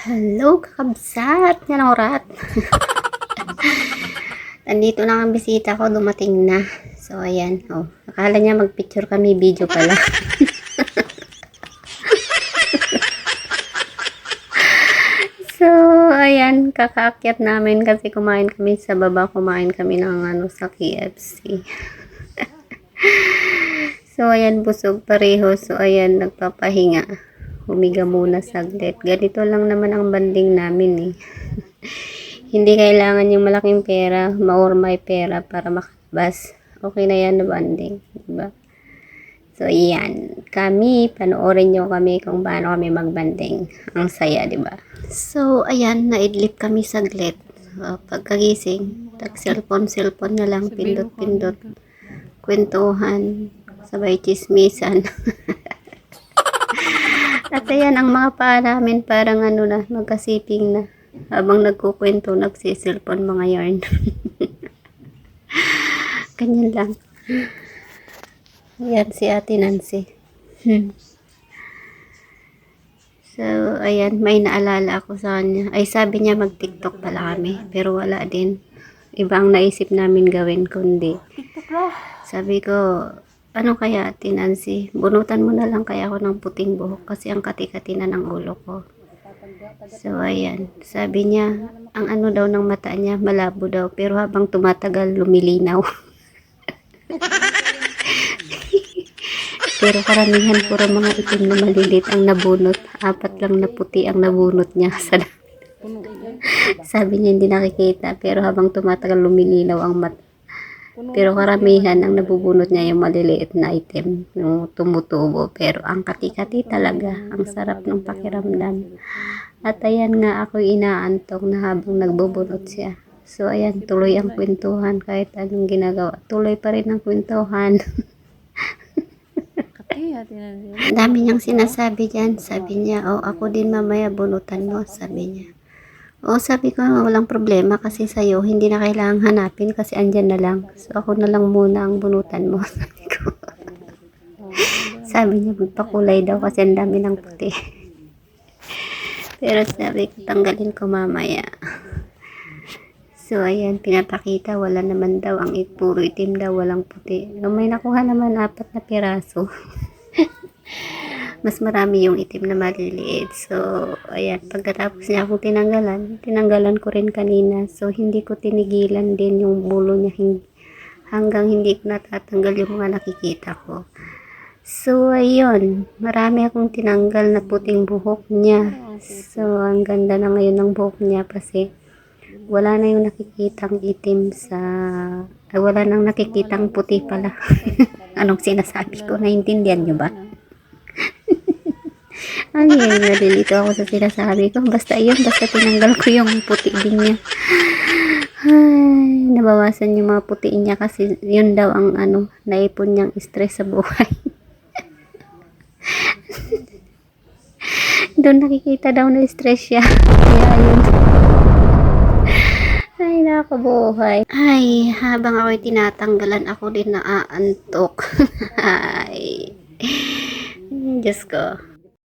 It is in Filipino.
Hello, kakabsat! Yan ang orat. Nandito na ang bisita ko, dumating na. So, ayan. Oh, akala niya mag-picture kami, video pala. So, ayan, kakaakyat namin kasi kumain kami sa baba. Kumain kami ng sa KFC. So, ayan, busog pareho. So, ayan, nagpapahinga. Humiga muna saglit. Ganito lang naman ang banding namin eh. Hindi kailangan yung malaking pera, or may pera para makalabas. Okay na yan na banding. Diba? So, yan. Kami, panoorin nyo kami kung paano kami magbanding. Ang saya, diba? So, ayan, naidlip kami saglit. Pagkagising, cellphone na lang, pindot-pindot. Kwentuhan, sabay chismisan. At ayan, ang mga paa namin parang magkasiping na. Habang nagkukwento, nagsisilpon mga yarn. Ganyan lang. Ayan si Ate Nancy. So, ayan, may naalala ako sa kanya. Ay, sabi niya mag-TikTok pala kami. Pero wala din. Ibang naisip namin gawin kundi. Sabi ko, ano kaya, Ate Nancy? Bunutan mo na lang kaya ako ng puting buhok kasi ang kati-kati na ng ulo ko. So, ayan. Sabi niya, ang daw ng mata niya, malabo daw. Pero habang tumatagal, lumilinaw. Pero karamihan puro mga itim na malilit ang nabunot. 4 lang na puti ang nabunot niya. Sabi niya, hindi nakikita. Pero habang tumatagal, lumilinaw ang mata. Pero karamihan ang nabubunot niya yung maliliit na item, yung tumutubo. Pero ang kati-kati talaga, ang sarap ng pakiramdam. At ayan nga, ako inaantok na habang nagbubunot siya. So ayan, tuloy ang kwentuhan kahit anong ginagawa. Tuloy pa rin ang kwentuhan. Dami niyang sinasabi dyan. Sabi niya, oh, ako din mamaya bunutan mo, sabi niya. O, sabi ko, walang problema kasi sa'yo, hindi na kailangang hanapin kasi andyan na lang. So, ako na lang muna ang bunutan mo. Sabi ko. Sabi niya, magpakulay daw kasi ang dami ng puti. Pero sabi ko, tanggalin ko mamaya. So, ayan, pinapakita, wala naman daw. Ang puro itim daw, walang puti. So, may nakuha naman 4 na piraso. Mas marami yung itim na maliliit. So, ayan, pagkatapos niya ako tinanggalan ko rin kanina. So, hindi ko tinigilan din yung bulo niya hanggang hindi ko natatanggal yung mga nakikita ko. So, ayun, marami akong tinanggal na puting buhok niya. So, ang ganda na ngayon ng buhok niya kasi wala na yung nakikitang itim wala nang nakikitang puti pala. Anong sinasabi ko? Naintindihan nyo ba? Ay, nalilito ako sa sinasabi ko. Basta tinanggal ko yung puti din niya. Ay, nabawasan yung mga puti niya kasi yun daw ang naipon niyang stress sa buhay. Doon nakikita daw na stress siya. Kaya yun. Ay, nakabuhay. Ay, habang ako'y tinatanggalan, ako din naaantok. Ay, Diyos ko.